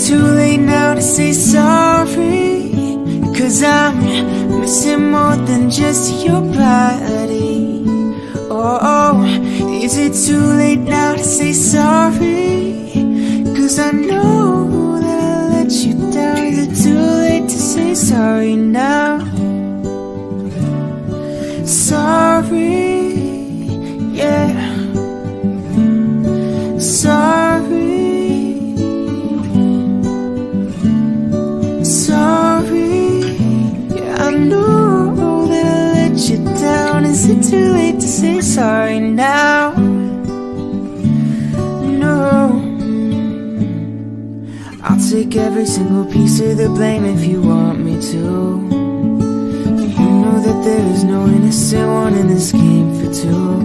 too late now to say sorry? 'Cause I'm missing more than just your body. Oh, is it too late now to say sorry? 'Cause I know that I let you down. Is it too late to say sorry now? Sorry, yeah. Sorry, sorry, yeah. I know that I let you down. Is it too late to say sorry now? No. I'll take every single piece of the blame if you want me to. You know that there is no innocent one in this game for two.